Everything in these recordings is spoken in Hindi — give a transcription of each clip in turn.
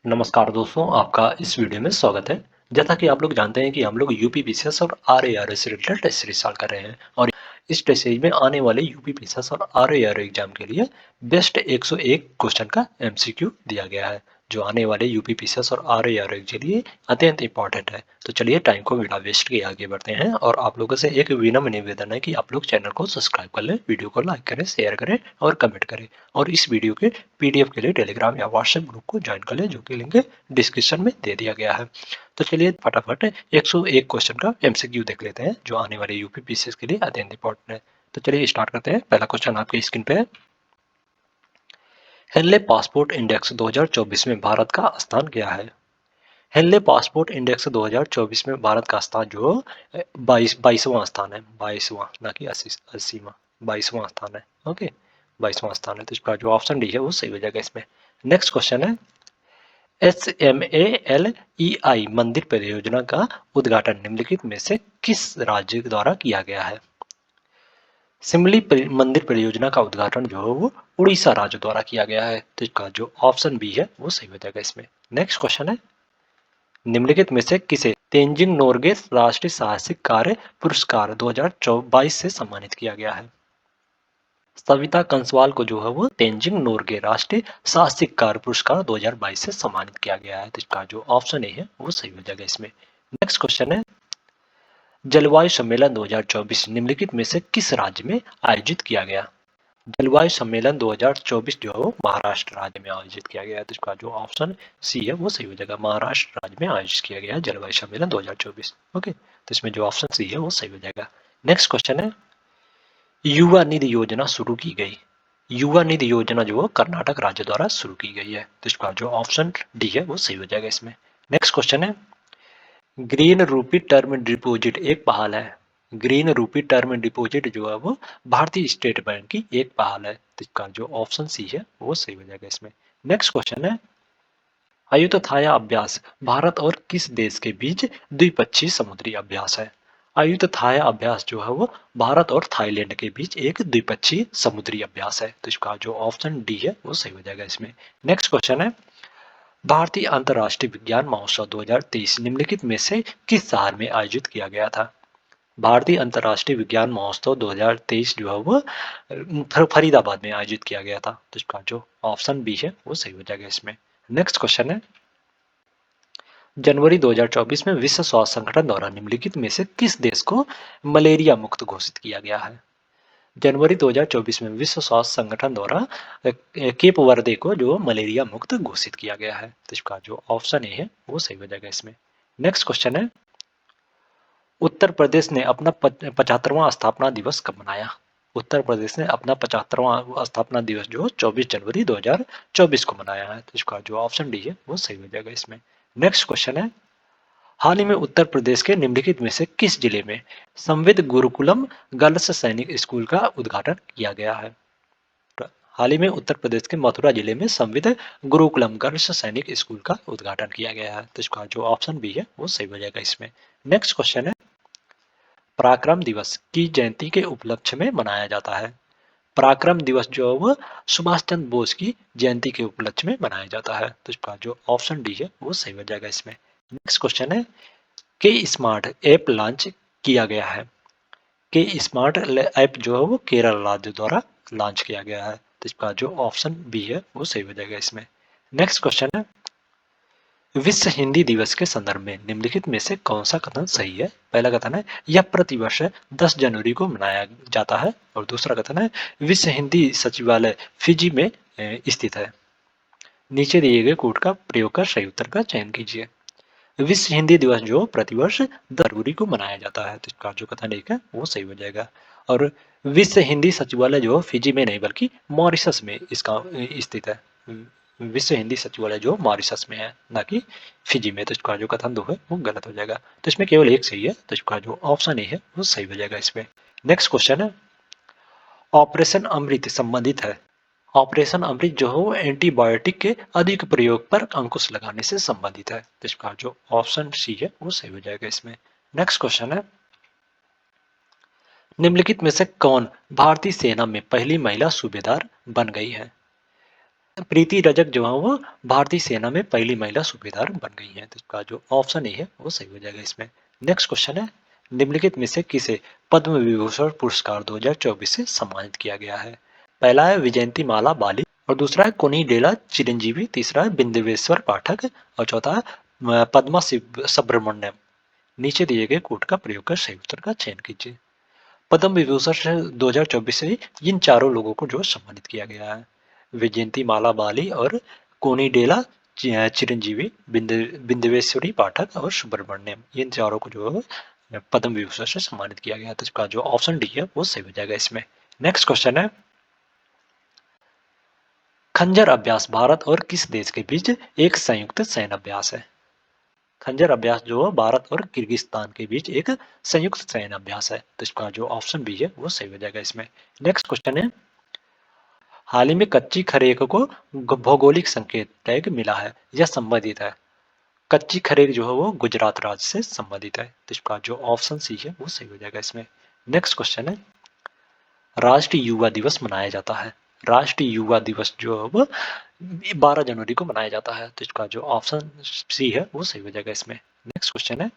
नमस्कार दोस्तों, आपका इस वीडियो में स्वागत है। जैसा कि आप लोग जानते हैं कि हम लोग यूपी पीसीएस और आरएआरए से रिलेटेड टेस्ट सीरीज स्टार्ट कर रहे हैं और इस टेस्ट सीरीज में आने वाले यूपी पीसीएस और आरएआरए एग्जाम के लिए बेस्ट 101 क्वेश्चन का एमसीक्यू दिया गया है, जो आने वाले यूपी पीसीएस और आरएआरए के लिए अत्यंत इंपॉर्टेंट है। तो चलिए टाइम को बिना वेस्ट किए आगे बढ़ते हैं और आप लोगों से एक विनम्र निवेदन है कि आप लोग चैनल को सब्सक्राइब कर लें, वीडियो को लाइक करें, शेयर करें और कमेंट करें और इस वीडियो के पीडीएफ के लिए टेलीग्राम या व्हाट्सएप ग्रुप को ज्वाइन कर लें, जो कि लिंक डिस्क्रिप्शन में दे दिया गया है। तो चलिए फटाफट 101 क्वेश्चन का एमसीक्यू देख लेते हैं, जो आने वाले यूपी पीसीएस के लिए अत्यंत इंपॉर्टेंट है। तो चलिए स्टार्ट करते हैं। पहला क्वेश्चन आपकी स्क्रीन पे है। हेनले पासपोर्ट इंडेक्स 2024 में भारत का स्थान क्या है? हेनले पासपोर्ट इंडेक्स 2024 में भारत का स्थान जो 22वां स्थान है। 22वां, ना कि 80वां। 22वां स्थान है। ओके, 22वां स्थान है। तो इसका जो ऑप्शन डी है वो सही हो जाएगा इसमें। नेक्स्ट क्वेश्चन है, SMALEI मंदिर परियोजना का उद्घाटन निम्नलिखित में से किस राज्य द्वारा किया गया है? सिमली मंदिर परियोजना का उद्घाटन जो है वो उड़ीसा राज्य द्वारा किया गया है। तो इसका जो ऑप्शन बी है वो सही हो जाएगा इसमें। नेक्स्ट क्वेश्चन है, निम्नलिखित में से किसे तेंजिंग नोरगे राष्ट्रीय साहसिक कार्य पुरस्कार 2022 से सम्मानित किया गया है? सविता कंसवाल को जो है वो तेंजिंग नोरगे राष्ट्रीय साहसिक कार्य पुरस्कार 2022 से सम्मानित किया गया है। तो इसका जो ऑप्शन ए है वो सही हो जाएगा इसमें। नेक्स्ट क्वेश्चन है, जलवायु सम्मेलन 2024 निम्नलिखित में से किस राज्य में आयोजित किया गया? जलवायु सम्मेलन 2024 जो है वो महाराष्ट्र राज्य में आयोजित किया गया है। तो इसका जो ऑप्शन सी है वो सही हो जाएगा। महाराष्ट्र राज्य में आयोजित किया गया है जलवायु सम्मेलन 2024। ओके, तो इसमें जो ऑप्शन सी है वो सही हो जाएगा। नेक्स्ट क्वेश्चन है, युवा निधि योजना शुरू की गई। युवा निधि योजना जो है कर्नाटक राज्य द्वारा शुरू की गई है। तो इसका जो ऑप्शन डी है वो सही हो जाएगा इसमें। नेक्स्ट क्वेश्चन है, ग्रीन रूपी टर्म डिपॉजिट एक पहल है। ग्रीन रूपी टर्म डिपॉजिट जो है वो भारतीय स्टेट बैंक की एक पहल है। तो इसका जो ऑप्शन सी है वो सही हो जाएगा इसमें। नेक्स्ट क्वेश्चन है, आयुथाया अभ्यास भारत और किस देश के बीच द्विपक्षीय समुद्री अभ्यास है? आयुथाया अभ्यास जो है वो भारत और थाईलैंड के बीच एक द्विपक्षीय समुद्री अभ्यास है। तो इसका जो ऑप्शन डी है वो सही हो जाएगा इसमें। नेक्स्ट क्वेश्चन है, भारतीय अंतर्राष्ट्रीय विज्ञान महोत्सव 2023 निम्नलिखित में से किस शहर में आयोजित किया गया था? भारतीय अंतर्राष्ट्रीय विज्ञान महोत्सव 2023 जो है वो फरीदाबाद में आयोजित किया गया था। तो इसका जो ऑप्शन बी है वो सही हो जाएगा इसमें। नेक्स्ट क्वेश्चन है, जनवरी 2024 में विश्व स्वास्थ्य संगठन द्वारा निम्नलिखित में से किस देश को मलेरिया मुक्त घोषित किया गया है? जनवरी 2024 में विश्व स्वास्थ्य संगठन द्वारा केप वर्दे को जो मलेरिया मुक्त घोषित किया गया है। तो इसका जो ऑप्शन ए है वो सही हो जाएगा इसमें। नेक्स्ट क्वेश्चन है, उत्तर प्रदेश ने अपना 75वां स्थापना दिवस कब मनाया? उत्तर प्रदेश ने अपना 75वां स्थापना दिवस जो 24 जनवरी 2024 को मनाया है। तो इसका जो ऑप्शन डी है वो सही हो जाएगा इसमें। नेक्स्ट क्वेश्चन है, हाल ही में उत्तर प्रदेश के निम्नलिखित में से किस जिले में संविद गुरुकुलम गर्ल्स सैनिक स्कूल का उद्घाटन किया गया है? हाल ही में उत्तर प्रदेश के मथुरा जिले में संविद गुरुकुलम गर्ल्स सैनिक स्कूल का उद्घाटन किया गया है। तो इसका जो ऑप्शन बी है वो सही हो जाएगा इसमें। नेक्स्ट क्वेश्चन है, पराक्रम दिवस की जयंती के उपलक्ष्य में मनाया जाता है। पराक्रम दिवस जो है वो सुभाष चंद्र बोस की जयंती के उपलक्ष्य में मनाया जाता है। तो इसका जो ऑप्शन डी है वो सही हो जाएगा इसमें। नेक्स्ट क्वेश्चन है, के स्मार्ट ऐप लॉन्च किया गया है। के स्मार्ट ऐप जो है वो केरल राज्य द्वारा लॉन्च किया गया है। तो इसका जो ऑप्शन बी है वो सही हो जाएगा इसमें। नेक्स्ट क्वेश्चन है, विश्व हिंदी दिवस के संदर्भ में निम्नलिखित में से कौन सा कथन सही है? पहला कथन है, यह प्रतिवर्ष 10 जनवरी को मनाया जाता है। और दूसरा कथन है, विश्व हिंदी सचिवालय फिजी में स्थित है। नीचे दिए गए कोड का प्रयोग कर सही उत्तर का चयन कीजिए। विश्व हिंदी दिवस जो प्रतिवर्ष 10 फरवरी को मनाया जाता है। तो इसका जो कथन एक है वो सही हो जाएगा। और विश्व हिंदी सचिवालय जो फिजी में नहीं बल्कि मॉरिशस में इसका स्थित है। विश्व हिंदी सचिवालय जो मॉरिशस में है, ना कि फिजी में। तो इसका जो कथन दो है वो गलत हो जाएगा। तो इसमें केवल एक सही है। तो इसका जो ऑप्शन ए है वो सही हो जाएगा इसमें। नेक्स्ट क्वेश्चन है, ऑपरेशन अमृत संबंधित है। ऑपरेशन अमृत जो है वो एंटीबायोटिक के अधिक प्रयोग पर अंकुश लगाने से संबंधित है। तो इसका जो ऑप्शन सी है वो सही हो जाएगा इसमें। नेक्स्ट क्वेश्चन है, निम्नलिखित में से कौन भारतीय सेना में पहली महिला सूबेदार बन गई है? प्रीति रजक जो है वो भारतीय सेना में पहली महिला सूबेदार बन गई हैं, तो इसका जो ऑप्शन ए है वो सही हो जाएगा इसमें। नेक्स्ट क्वेश्चन है, निम्नलिखित में से किसे पद्म विभूषण पुरस्कार 2024 से सम्मानित किया गया है? पहला है विजयंती माला बाली, और दूसरा है कोनिडेला चिरंजीवी, तीसरा है बिंदवेश्वर पाठक, और चौथा है पद्मा सुब्रमण्यम। नीचे दिए गए कोड का प्रयोग कर सही उत्तर का चयन कीजिए। पद्म विभूषण 2024 से इन चारों लोगों को जो सम्मानित किया गया है, विजयंती माला बाली और कोनिडेला चिरंजीवी, बिंदवेश्वरी पाठक और सुब्रमण्यम, इन चारों को जो पद्म विभूषण से सम्मानित किया गया। तो इसका जो ऑप्शन डी है वो सही हो जाएगा इसमें। नेक्स्ट क्वेश्चन है, खंजर अभ्यास भारत और किस देश के बीच एक संयुक्त सैन्य अभ्यास है? खंजर अभ्यास जो भारत और किर्गिस्तान के बीच एक संयुक्त सैन्य अभ्यास है, तो इसका जो ऑप्शन बी है वो सही हो जाएगा इसमें। नेक्स्ट क्वेश्चन है, हाल ही में कच्ची खरेक को भौगोलिक संकेत टैग मिला है, यह संबंधित है? कच्ची खरेक जो है वो गुजरात राज्य से संबंधित है, तो इसका जो ऑप्शन सी है वो सही हो जाएगा इसमें। नेक्स्ट क्वेश्चन है, राष्ट्रीय युवा दिवस मनाया जाता है, राष्ट्रीय युवा दिवस जो है वो 12 जनवरी को मनाया जाता है, तो इसका जो ऑप्शन सी है वो सही हो जाएगा इसमें। नेक्स्ट क्वेश्चन है,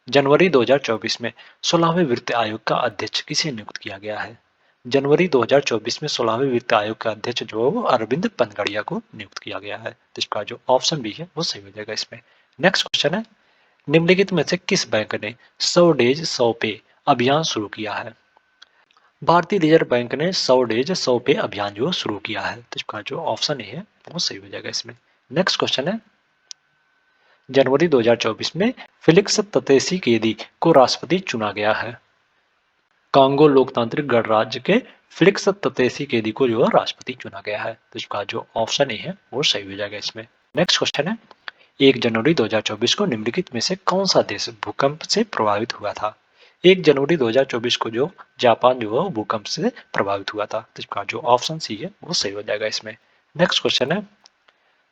जनवरी 2024 में 16वें वित्त आयोग का अध्यक्ष किसे नियुक्त किया गया है? जनवरी 2024 में 16वें वित्त आयोग का अध्यक्ष जो है वो अरविंद पनगड़िया को नियुक्त किया गया है, तो इसका जो ऑप्शन बी है वो सही हो जाएगा इसमें। नेक्स्ट क्वेश्चन है, निम्नलिखित में से किस बैंक ने 100 डेज 100 पे अभियान शुरू किया है? भारतीय रिजर्व बैंक ने 100 डेज 100 पे अभियान जो शुरू किया है, तो इसका जो ऑप्शन ए है वो सही हो जाएगा इसमें। नेक्स्ट क्वेश्चन है, जनवरी 2024 में फिलिक्स त्शेसिकेदी को राष्ट्रपति चुना गया है। कांगो लोकतांत्रिक गणराज्य के फिलिक्स त्शेसिकेदी को जो राष्ट्रपति चुना गया है, तो इसका जो ऑप्शन ए है वो सही हो जाएगा इसमें। नेक्स्ट क्वेश्चन है, 1 जनवरी 2024 को निम्नलिखित में से कौन सा देश भूकंप से प्रभावित हुआ था? 1 जनवरी 2024 को जो जापान जो है भूकंप से प्रभावित हुआ था, तो इसका जो ऑप्शन सी है वो सही हो जाएगा इसमें। नेक्स्ट क्वेश्चन है,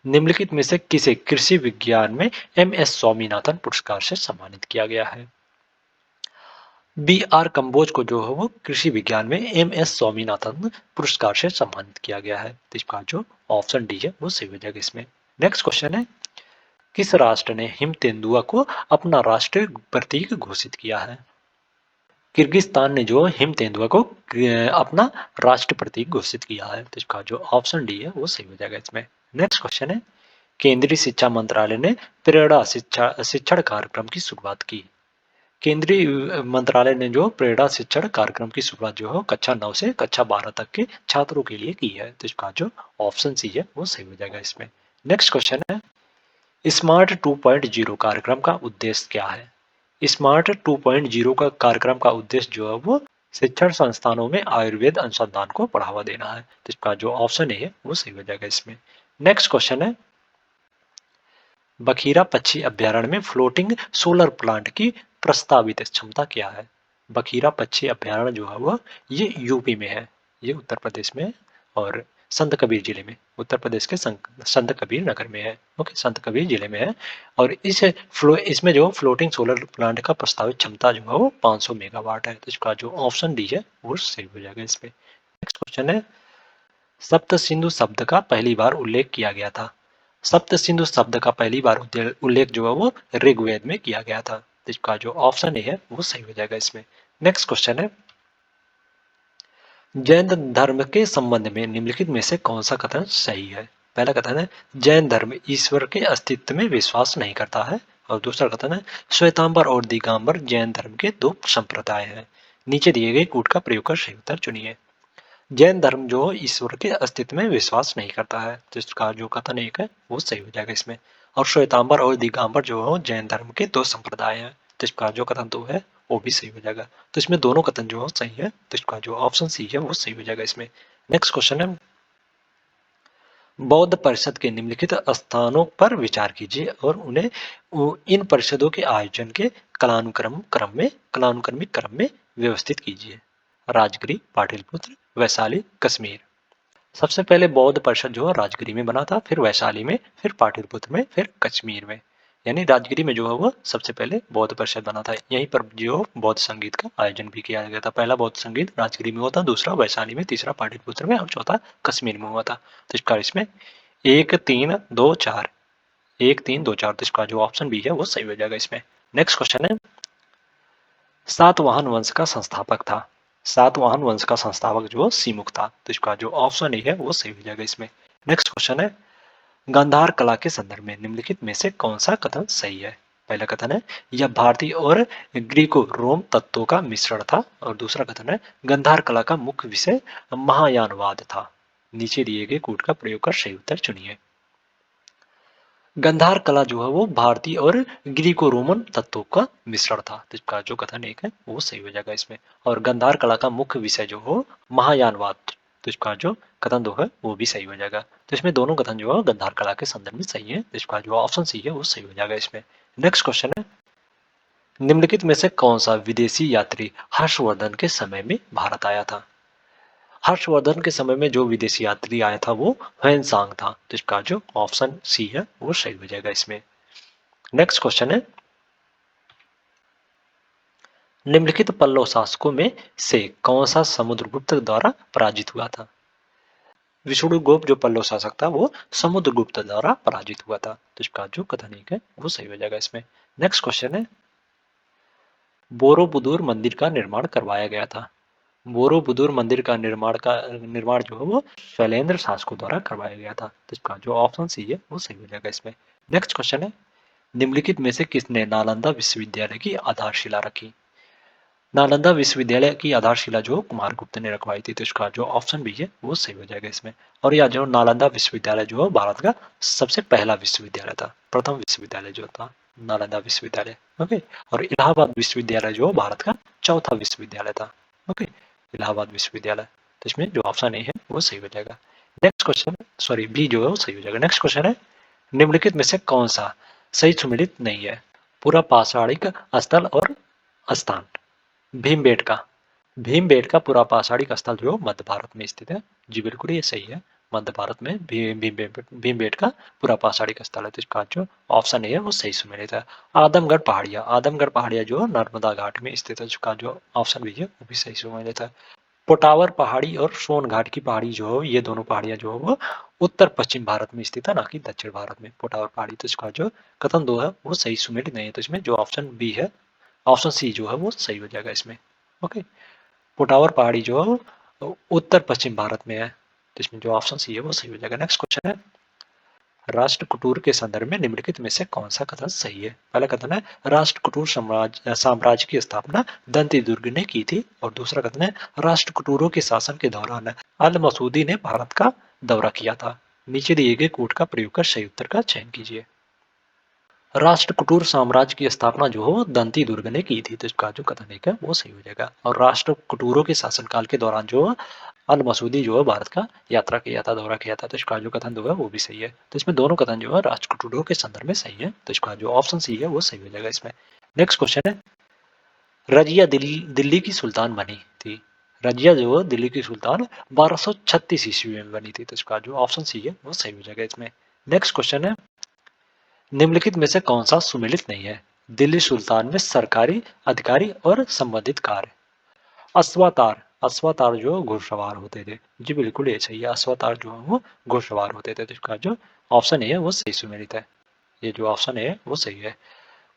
निम्नलिखित में से किसे कृषि विज्ञान में एम.एस. स्वामीनाथन पुरस्कार से सम्मानित किया गया है? बी.आर. कंबोज को जो है वो कृषि विज्ञान में एम.एस. स्वामीनाथन पुरस्कार से सम्मानित किया गया है, तो इसका जो ऑप्शन डी है वो सही हो जाएगा इसमें। नेक्स्ट क्वेश्चन है, किस राष्ट्र ने हिम तेंदुआ को अपना राष्ट्रीय प्रतीक घोषित किया है? किर्गिस्तान ने जो हिम तेंदुआ को अपना राष्ट्र प्रतीक घोषित किया है, तो इसका जो ऑप्शन डी है वो सही हो जाएगा इसमें। नेक्स्ट क्वेश्चन है, केंद्रीय शिक्षा मंत्रालय ने प्रेरणा शिक्षण कार्यक्रम की शुरुआत की। केंद्रीय मंत्रालय ने जो प्रेरणा शिक्षण कार्यक्रम की शुरुआत जो है कक्षा 9 से कक्षा 12 तक के छात्रों के लिए की है, तो इसका जो ऑप्शन सी है वो सही हो जाएगा इसमें। नेक्स्ट क्वेश्चन है, स्मार्ट 2.0 कार्यक्रम का उद्देश्य क्या है? स्मार्ट 2.0 का कार्यक्रम का उद्देश्य जो है वो शिक्षण संस्थानों में आयुर्वेद अनुसंधान को बढ़ावा देना है, तो इसका जो ऑप्शन है वो सही हो जाएगा इसमें। नेक्स्ट क्वेश्चन है, बखीरा पक्षी अभ्यारण्य में फ्लोटिंग सोलर प्लांट की प्रस्तावित क्षमता क्या है? बखीरा पक्षी अभ्यारण्य जो है वो ये यूपी में है, ये उत्तर प्रदेश में है, और संत कबीर जिले में, उत्तर प्रदेश के संत कबीर नगर में है। ओके, संत कबीर जिले में है, और इसमें जो फ्लोटिंग सोलर प्लांट का प्रस्तावित क्षमता जो है वो 500 मेगावाट है, तो इसका जो ऑप्शन डी है वो सही हो जाएगा इसमें। नेक्स्ट क्वेश्चन है, सप्त सिंधु शब्द का पहली बार उल्लेख किया गया था। सप्त सिंधु शब्द का पहली बार उल्लेख जो है वो ऋग्वेद में किया गया था, तो इसका जो ऑप्शन है वो सही हो जाएगा इसमें। नेक्स्ट क्वेश्चन है, जैन धर्म के संबंध में निम्नलिखित में से कौन सा कथन सही है? पहला कथन है, जैन धर्म ईश्वर के अस्तित्व में विश्वास नहीं करता है, और दूसरा कथन है, श्वेतांबर और दिगंबर जैन धर्म के दो संप्रदाय हैं। नीचे दिए गए कूट का प्रयोग कर सही उत्तर चुनिए। जैन धर्म जो ईश्वर के अस्तित्व में विश्वास नहीं करता है, तो इसका जो कथन एक है वो सही हो जाएगा इसमें। और श्वेतांबर और दिगंबर जो है जैन धर्म के दो संप्रदाय हैं, तो इसका जो कथन दो है वो भी सही हो जाएगा। तो इसमें दोनों कथन जो है सही है, तो इसका जो ऑप्शन सी है वो सही हो जाएगा इसमें। नेक्स्ट क्वेश्चन है, बौद्ध परिषद के निम्नलिखित स्थानों पर विचार कीजिए और उन्हें इन परिषदों के आयोजन के कालानुक्रमिक क्रम में व्यवस्थित कीजिए। राजगिरी, पाटलिपुत्र, वैशाली, कश्मीर। सबसे पहले बौद्ध परिषद जो है राजगिरी में बना था, फिर वैशाली में, फिर पाटलिपुत्र में, फिर कश्मीर में। यानी राजगिरी में जो है वो सबसे पहले बौद्ध परिषद बना था। यहीं पर जो बौद्ध संगीत का आयोजन भी किया गया था। पहला बौद्ध संगीत राजगिरी में हुआ था, दूसरा वैशाली में, तीसरा पाटलिपुत्र में और चौथा कश्मीर में हुआ था। तो इसका इसमें 1324, 1324, तो इसका जो ऑप्शन बी है वो सही हो जाएगा इसमें। नेक्स्ट क्वेश्चन है, सातवाहन वंश का संस्थापक था। सातवाहन वंश का संस्थापक जो सीमुख था, तो इसका जो ऑप्शन ए है वो सही हो जाएगा इसमें। नेक्स्ट क्वेश्चन है, गांधार कला के संदर्भ में निम्नलिखित में से कौन सा कथन सही है। पहला कथन है, यह भारतीय और ग्रीको रोम तत्वों का मिश्रण था, और दूसरा कथन है, गांधार कला का मुख्य विषय महायानवाद था। नीचे दिए गए कूट का प्रयोग कर सही उत्तर चुनिए। गांधार कला जो है वो भारतीय और ग्रीको रोमन तत्वों का मिश्रण था, तो इसका जो कथन एक है वो सही हो जाएगा इसमें। और गांधार कला का मुख्य विषय जो हो महायानवाद, तो इसका जो कथन दो है वो भी सही हो जाएगा। तो इसमें दोनों कथन जो है गांधार कला के संदर्भ में सही है, तो इसका जो ऑप्शन सी है वो सही हो जाएगा इसमें। नेक्स्ट क्वेश्चन है, निम्नलिखित में से कौन सा विदेशी यात्री हर्षवर्धन के समय में भारत आया था। हर्षवर्धन के समय में जो विदेशी यात्री आया था वो ह्वेनसांग था, तो इसका जो ऑप्शन सी है वो सही हो जाएगा इसमें। नेक्स्ट क्वेश्चन है, निम्नलिखित पल्लव शासकों में से कौन सा समुद्रगुप्त द्वारा पराजित हुआ था। विष्णुगुप्त जो पल्लव शासक था वो समुद्रगुप्त द्वारा पराजित हुआ था, तो इसका जो कथन एक है वो सही हो जाएगा इसमें। नेक्स्ट क्वेश्चन है, बोरोबुदुर मंदिर का निर्माण करवाया गया था। बोरोबुदुर मंदिर का निर्माण जो है वो शैलेंद्र शासकों द्वारा करवाया गया था, तो इसका जो ऑप्शन सी है वो सही हो जाएगा इसमें। नेक्स्ट क्वेश्चन है, निम्नलिखित में से किसने नालंदा विश्वविद्यालय की आधारशिला रखी। नालंदा विश्वविद्यालय की आधारशिला जो कुमारगुप्त ने रखवाई थी, तो इसका जो ऑप्शन भी है वो सही हो जाएगा इसमें। और यह जो नालंदा विश्वविद्यालय जो भारत का सबसे पहला विश्वविद्यालय था, प्रथम विश्वविद्यालय जो था नालंदा विश्वविद्यालय। ओके, और इलाहाबाद विश्वविद्यालय जो भारत का चौथा विश्वविद्यालय था। ओके, इलाहाबाद विश्वविद्यालय, तो इसमें जो ऑप्शन ए है वो सही हो जाएगा। नेक्स्ट क्वेश्चन, सॉरी बी जो है वो सही हो जाएगा। नेक्स्ट क्वेश्चन है, निम्नलिखित में से कौन सा सही सुमेलित नहीं है। पूरा पाषाणिक स्थल और स्थान। भीमबेटका, भीमबेटका पुरापाषाणिक स्थल जो मध्य भारत में स्थित है। जी बिल्कुल ये सही है, मध्य भारत में भीमबेटका पुरापाषाणिक स्थल है, तो इसका जो ऑप्शन ए है वो सही सुमेलित है। आदमगढ़ पहाड़िया, आदमगढ़ पहाड़िया जो नर्मदा घाट में स्थित है, जिसका जो ऑप्शन भी है वो भी सही सुमेलित है। पोटावर पहाड़ी और सोन घाट की पहाड़ी जो है, ये दोनों पहाड़ियां जो है वो उत्तर पश्चिम भारत में स्थित है, ना कि दक्षिण भारत में। पोटावर पहाड़ी, तो इसका जो कथन दो है वो सही सुमेलित नहीं है, तो इसमें जो ऑप्शन बी है, ऑप्शन सी जो है वो सही हो जाएगा इसमें। ओके, पोटावर पहाड़ी जो है उत्तर पश्चिम भारत में है, तो इसमें जो ऑप्शन सी है वो सही हो जाएगा। नेक्स्ट क्वेश्चन है, राष्ट्रकूटुर के संदर्भ में निम्नलिखित में से कौन सा कथन सही है। पहला कथन है, राष्ट्रकूटुर साम्राज्य की स्थापना दंती दुर्ग ने की थी, और दूसरा कथन है, राष्ट्रकूटुरों के शासन के दौरान अल मसूदी ने भारत का दौरा किया था। नीचे दिए गए कूट का प्रयोग कर सही उत्तर का चयन कीजिए। राष्ट्रकूटुर साम्राज्य की स्थापना जो हो दंती दुर्ग ने की थी, तो इसका जो कथन एक है वो सही हो जाएगा। और राष्ट्रकूटुरों के शासनकाल के दौरान जो अल मसूदी जो है भारत का यात्रा किया था, दौरा किया था, तो इसका जो कथन जो है वो भी सही है। तो इसमें दोनों कथन जो है राष्ट्रकूटुरों के संदर्भ में सही है, तो इसका जो ऑप्शन सी है वो सही हो जाएगा इसमें। नेक्स्ट क्वेश्चन है, रजिया दिल्ली की सुल्तान बनी थी। रजिया जो है दिल्ली की सुल्तान 1236 ईस्वी में बनी थी, तो इसका जो ऑप्शन सी है वो सही हो जाएगा इसमें। नेक्स्ट क्वेश्चन है, निम्नलिखित में से कौन सा सुमेलित नहीं है। दिल्ली सुल्तान में सरकारी अधिकारी और संबंधित कार्य। अश्वातार, अश्वातार जो घुड़सवार होते थे। जी बिल्कुल ये सही है, अश्वातार जो है वो घुड़सवार होते थे, तो इसका जो ऑप्शन है वो सही सुमेलित है। ये जो ऑप्शन है वो सही है।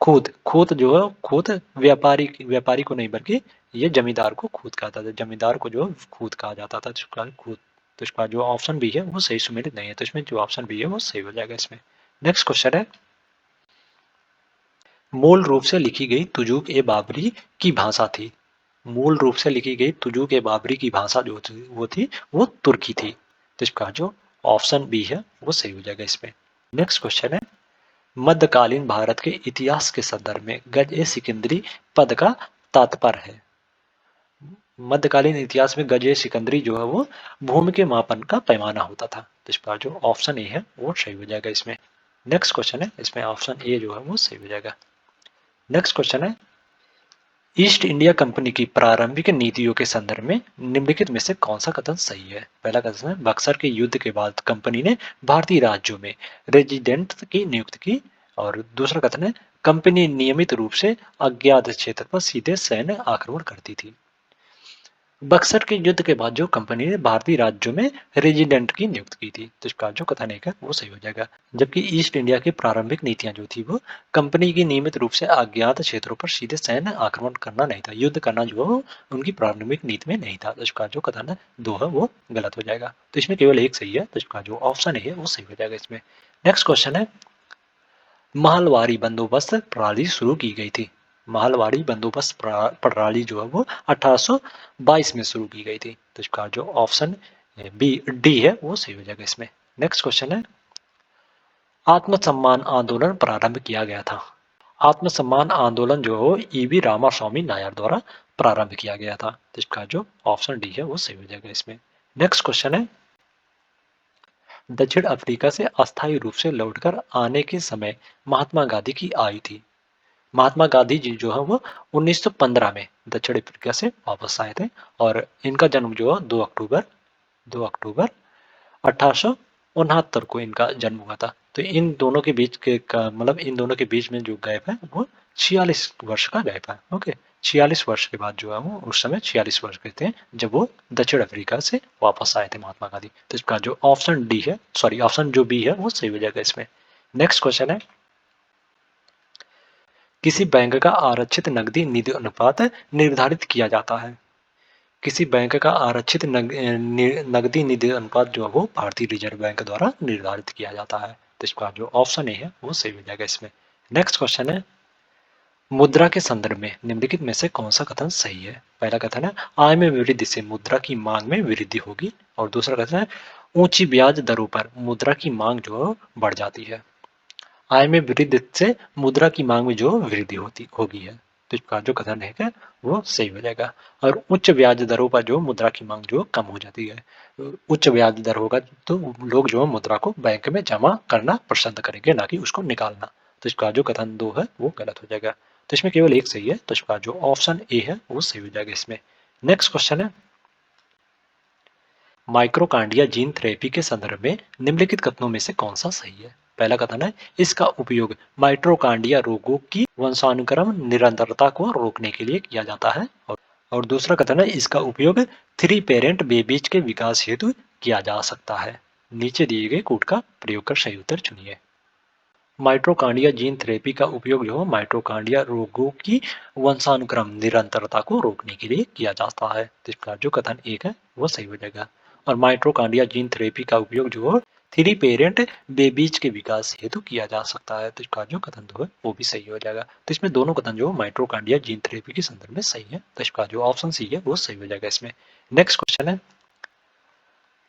खूत, खूत जो है खूत व्यापारी, व्यापारी को नहीं बल्कि ये जमींदार को खूत कहता था, जमींदार को जो खूत कहा जाता था, जिसका खूत, तो इसका जो ऑप्शन भी है वो सही सुमेलित नहीं है, तो इसमें जो ऑप्शन भी है वो सही हो जाएगा इसमें। नेक्स्ट क्वेश्चन है, मूल रूप से लिखी गई तुजुक ए बाबरी की भाषा थी। मूल रूप से लिखी गई तुजुक ए बाबरी की भाषा जो थी वो तुर्की थी, तो इसका जो ऑप्शन बी है वो सही हो जाएगा इसमें। नेक्स्ट क्वेश्चन है, मध्यकालीन भारत के इतिहास के संदर्भ में गज ए सिकंदरी पद का तात्पर्य है। मध्यकालीन इतिहास में गज ए सिकंदरी जो है वो भूमि के मापन का पैमाना होता था, तो इसका जो ऑप्शन ए है वो सही हो जाएगा इसमें। नेक्स्ट क्वेश्चन है, इसमें ऑप्शन ए जो है वो सही हो जाएगा। नेक्स्ट क्वेश्चन है, ईस्ट इंडिया कंपनी की प्रारंभिक नीतियों के संदर्भ में निम्नलिखित में से कौन सा कथन सही है। पहला कथन है, बक्सर के युद्ध के बाद कंपनी ने भारतीय राज्यों में रेजिडेंट की नियुक्ति की, और दूसरा कथन है, कंपनी नियमित रूप से अज्ञात क्षेत्र पर सीधे सैन्य आक्रमण करती थी। बक्सर के युद्ध के बाद जो कंपनी ने भारतीय राज्यों में रेजिडेंट की नियुक्ति की थी, तो इसका जो कथन एक है वो सही हो जाएगा। जबकि ईस्ट इंडिया की प्रारंभिक नीतियां जो थी वो कंपनी की नियमित रूप से अज्ञात क्षेत्रों पर सीधे सैन्य आक्रमण करना नहीं था, युद्ध करना जो है उनकी प्रारंभिक नीति में नहीं था। तो इसका जो कथन है दो है वो गलत हो जाएगा। तो इसमें केवल एक सही है, तो इसका जो ऑप्शन है वो सही हो जाएगा इसमें। नेक्स्ट क्वेश्चन है, महलवारी बंदोबस्त प्रणाली शुरू की गई थी। महलवारी बंदोबस्त प्रणाली जो है वो 1822 में शुरू की गई थी। तो इसका जो ऑप्शन बी डी है वो सही हो जाएगा इसमें। नेक्स्ट क्वेश्चन है, आत्मसम्मान आंदोलन प्रारंभ किया गया था। आत्मसम्मान आंदोलन जो है ईवी रामास्वामी नायर द्वारा प्रारंभ किया गया था। तो इसका जो ऑप्शन डी है वो सही हो जाएगा इसमें। नेक्स्ट क्वेश्चन है, दक्षिण अफ्रीका से अस्थायी रूप से लौटकर आने के समय महात्मा गांधी की आयु थी। महात्मा गांधी जी जो है वो 1915 में दक्षिण अफ्रीका से वापस आए थे और इनका जन्म जो है 2 अक्टूबर 1869 को इनका जन्म हुआ था। तो इन दोनों के बीच के मतलब इन दोनों के बीच में जो गैप है वो 46 वर्ष का गैप है। ओके, 46 वर्ष के बाद जो है वो उस समय 46 वर्ष के थे जब वो दक्षिण अफ्रीका से वापस आए थे महात्मा गांधी। तो इसका जो ऑप्शन डी है, सॉरी ऑप्शन जो बी है वो सही हो जाएगा इसमें। नेक्स्ट क्वेश्चन है, किसी बैंक का आरक्षित नकदी निधि अनुपात निर्धारित किया जाता है। किसी बैंक का आरक्षित नकदी निधि अनुपात जो है वो भारतीय रिजर्व बैंक द्वारा निर्धारित किया जाता है। तो इसका जो ऑप्शन ए है वो सही हो जाएगा इसमें। नेक्स्ट क्वेश्चन है, मुद्रा के संदर्भ में निम्नलिखित में से कौन सा कथन सही है। पहला कथन है, आय में वृद्धि से मुद्रा की मांग में वृद्धि होगी। और दूसरा कथन है, ऊंची ब्याज दरों पर मुद्रा की मांग जो है बढ़ जाती है। आय में वृद्धि से मुद्रा की मांग में जो वृद्धि होती होगी है। तो इसका जो कथन है वो सही हो जाएगा। और उच्च ब्याज दरों पर जो मुद्रा की मांग जो कम हो जाती है। उच्च ब्याज दर होगा तो लोग जो मुद्रा को बैंक में जमा करना पसंद करेंगे, ना कि उसको निकालना। तो इसका जो कथन दो है वो गलत हो जाएगा। तो इसमें केवल एक सही है, तो इसका जो ऑप्शन ए है वो सही हो जाएगा इसमें। नेक्स्ट क्वेश्चन है, माइक्रोकांडिया जीन थेरेपी के संदर्भ में निम्नलिखित कथनों में से कौन सा सही है। पहला कथन है, इसका उपयोग माइट्रोकांडिया रोगों की वंशानुक्रम निरंतरता को रोकने के लिए किया जाता है। और दूसरा कथन है, इसका उपयोग 3 पेरेंट बेबीज के विकास हेतु किया जा सकता है। नीचे दिए गए कोड का प्रयोग कर सही उत्तर चुनिए। माइट्रोकांडिया जीन थेरेपी का उपयोग जो है माइट्रोकांडिया रोगों की वंशानुक्रम निरंतरता को रोकने के लिए किया जाता है। तो इसका जो कथन एक है वो सही हो जाएगा। और माइट्रोकांडिया जीन थेरेपी का उपयोग जो है 3 पेरेंट बेबीज के विकास हेतु किया जा सकता है। तो इसका जो कथन दो है वो भी सही हो जाएगा। तो इसमें दोनों कथन जो माइट्रोकांडिया जीन थेरेपी के संदर्भ में सही है। तो इसका जो ऑप्शन सी है वो सही हो जाएगा इसमें। नेक्स्ट क्वेश्चन है,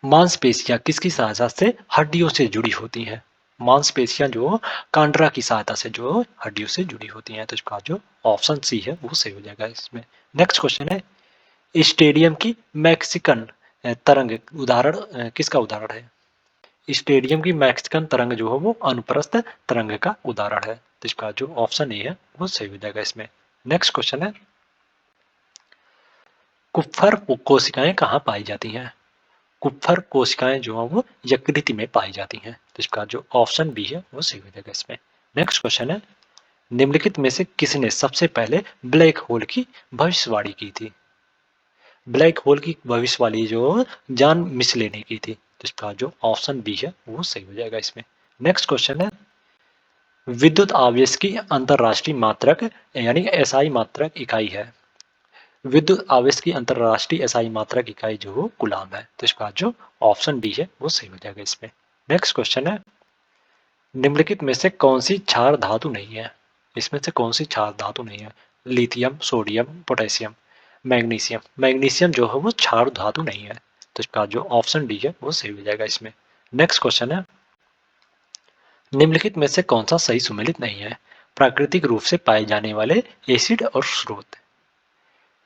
मांसपेशियां किसकी सहायता से हड्डियों से जुड़ी होती हैं। मांसपेशियां जो कांड्रा की सहायता से जो हड्डियों से जुड़ी होती हैं। तो इसका जो ऑप्शन सी है वो सही हो जाएगा इसमें। नेक्स्ट क्वेश्चन है, स्टेडियम की मैक्सिकन तरंग उदाहरण किसका उदाहरण है। स्टेडियम की मैक्सिकन तरंग जो है वो अनुप्रस्थ तरंग का उदाहरण है। तो इसका जो ऑप्शन ए है वो सही हो जाएगा इसमें। नेक्स्ट क्वेश्चन है, कुप्फर कोशिकाएं कहाँ पाई जाती हैं। कुप्फर कोशिकाएं जो है वो यकृत में पाई जाती हैं। तो इसका जो ऑप्शन बी है वो सही हो जाएगा इसमें। नेक्स्ट क्वेश्चन है, निम्नलिखित में से किसने सबसे पहले ब्लैक होल की भविष्यवाणी की थी। ब्लैक होल की भविष्यवाणी जो जॉन मिचले ने की थी। तो इसका जो ऑप्शन बी है वो सही हो जाएगा इसमें। नेक्स्ट क्वेश्चन है, विद्युत आवेश की अंतरराष्ट्रीय मात्रक यानी एसआई मात्रक इकाई है। विद्युत आवेश की अंतरराष्ट्रीय एसआई मात्रक इकाई जो वो कूलाम है। तो इसका जो ऑप्शन डी है वो सही हो जाएगा इसमें। नेक्स्ट क्वेश्चन है, निम्नलिखित में से कौन सी क्षार धातु नहीं है। इसमें से कौन सी क्षार धातु नहीं है। Lithium, sodium, potassium, magnesium. Magnesium जो है वो क्षार धातु नहीं है। तो इसका जो ऑप्शन डी है वो सही हो जाएगा इसमें। नेक्स्ट क्वेश्चन है, निम्नलिखित में से कौन सा सही सुमेलित नहीं है। प्राकृतिक रूप से पाए जाने वाले एसिड और स्रोत।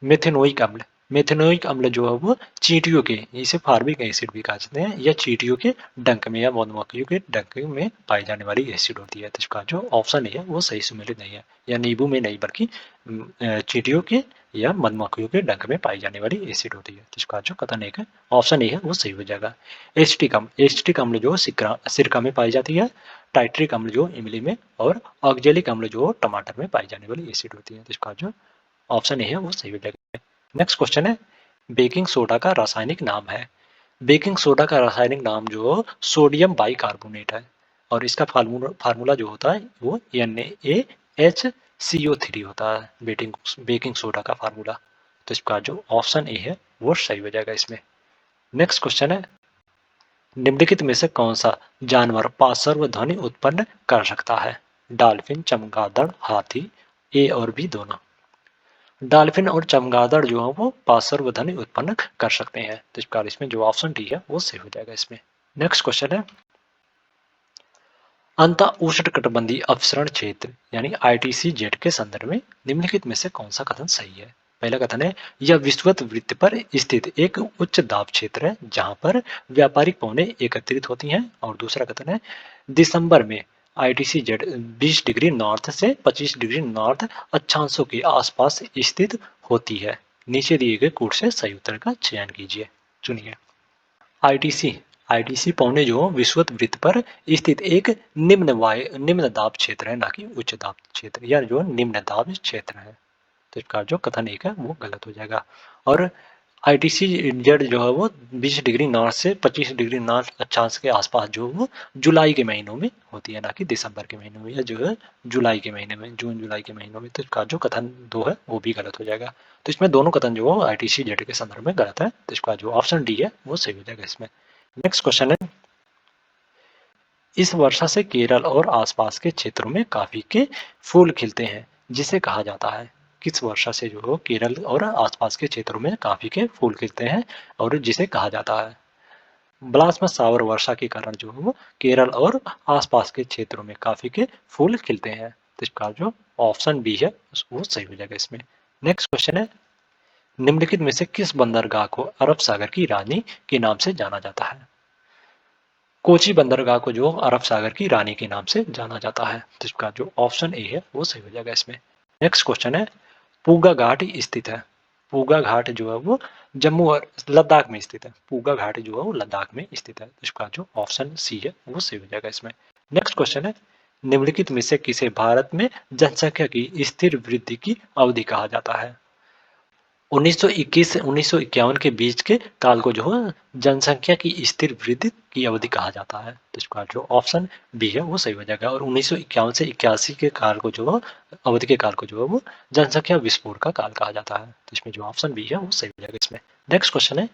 मेथेनोइक अम्ल। मेथेनोइक अम्ल जो है वो चींटियों के, इसे फार्मिक एसिड भी कहा जाते हैं, या चींटियों के डंक में या मधुमक्खियों के डंक में पाई जाने वाली एसिड होती है। तो इसका जो ऑप्शन है वो सही सुमेलित नहीं है, या नींबू में नहीं बल्कि चींटियों के या मधुमक्खियों के डंक में पाई जाने वाली एसिड होती है। तो इसका जो कथन एक है ऑप्शन ए है वो सही हो जाएगा। एसिटिक अम्ल जो सिरका में पाई जाती है। टाइट्रिक अम्ल जो इमली में, और ऑक्जेलिक अम्ल जो टमाटर में पाई जाने वाली एसिड होती है। तो इसका जो ऑप्शन ए है वो सही हो जाएगा। नेक्स्ट क्वेश्चन है, बेकिंग सोडा का रासायनिक नाम है? बेकिंग सोडा का रासायनिक नाम जो सोडियम बाइकार्बोनेट है और इसका फार्मूला फार्मूला जो होता है वो NaHCO3 होता है। बेकिंग बेकिंग सोडा का फार्मूला। तो इसका जो ऑप्शन ए है वो सही हो जाएगा इसमें। नेक्स्ट क्वेश्चन है, निम्नलिखित में से कौन सा जानवर पार्श्व ध्वनि उत्पन्न कर सकता है? डॉल्फिन, चमगादड़, हाथी, ए और बी दोनों। डॉल्फिन और चमगादड़ जो है वो पार्श्व ध्वनि उत्पन्न कर सकते हैं। तो इसका इसमें जो ऑप्शन डी है वो सही हो जाएगा इसमें। नेक्स्ट क्वेश्चन है, अंत उष्णकटिबंधीय अपसरण क्षेत्र यानी ITCZ के संदर्भ में निम्नलिखित में से कौन सा कथन सही है? पहला कथन है, यह विषुवत वृत्त पर स्थित एक उच्च दाब क्षेत्र है जहां पर व्यापारिक पौने एकत्रित होती हैं। और दूसरा कथन है, दिसंबर में ITCZ 20 डिग्री नॉर्थ से 25 डिग्री नॉर्थ अक्षांशों के आसपास स्थित होती है। नीचे दिए गए कोड से सही उत्तर का चयन कीजिए, चुनिए। आईटीसी आईटीसी पौने जो विषुवत वृत्त पर स्थित एक निम्न दाब क्षेत्र है, ना कि उच्च दाब क्षेत्र, या जो निम्न दाब क्षेत्र है। तो इसका जो कथन एक है वो गलत हो जाएगा। और आईटीसी जेड जो है वो 20 डिग्री नॉर्थ से 25 डिग्री नॉर्थ अक्षांश के आसपास जो वो जुलाई के महीनों में होती है, ना कि दिसंबर के महीनों में, या जो है जुलाई के महीने में, जून जुलाई के महीनों में। तो इसका जो कथन दो है वो भी गलत हो जाएगा। तो इसमें दोनों कथन जो है आईटीसी जेड के संदर्भ में गलत है। तो इसका जो ऑप्शन डी है वो सही हो जाएगा इसमें। नेक्स्ट क्वेश्चन है, इस वर्षा से केरल और आसपास के क्षेत्रों में कॉफी के फूल खिलते हैं जिसे कहा जाता है? किस वर्षा से जो हो केरल और आसपास के क्षेत्रों में कॉफी के फूल खिलते हैं और जिसे कहा जाता है? ब्लास्मस सावर वर्षा के कारण जो है वो केरल और आसपास के क्षेत्रों में कॉफी के फूल खिलते हैं। तो इसका जो ऑप्शन बी है वो सही हो जाएगा इसमें। नेक्स्ट क्वेश्चन है, निम्नलिखित में से किस बंदरगाह को अरब सागर की रानी के नाम से जाना जाता है? कोची बंदरगाह को जो अरब सागर की रानी के नाम से जाना जाता है। तो इसका जो ऑप्शन ए है वो सही हो जाएगा इसमें। नेक्स्ट क्वेश्चन है, पूगा घाट स्थित है? पूगा घाट जो है वो जम्मू और लद्दाख में स्थित है। पूगा घाट जो है वो लद्दाख में स्थित है। तो इसका जो ऑप्शन सी है वो सही हो जाएगा इसमें। नेक्स्ट क्वेश्चन है, निम्नलिखित में से किसे भारत में जनसंख्या की स्थिर वृद्धि की अवधि कहा जाता है? 1921 से 1951 के बीच के काल को जो है जनसंख्या की स्थिर वृद्धि की अवधि कहा जाता है। तो इसका जो ऑप्शन बी है वो सही हो जाएगा। और 1951 से 81 के काल को जो अवधि के काल को जो है वो जनसंख्या विस्फोट का काल कहा जाता है। तो इसमें जो ऑप्शन बी है वो सही हो जाएगा इसमें। नेक्स्ट क्वेश्चन है,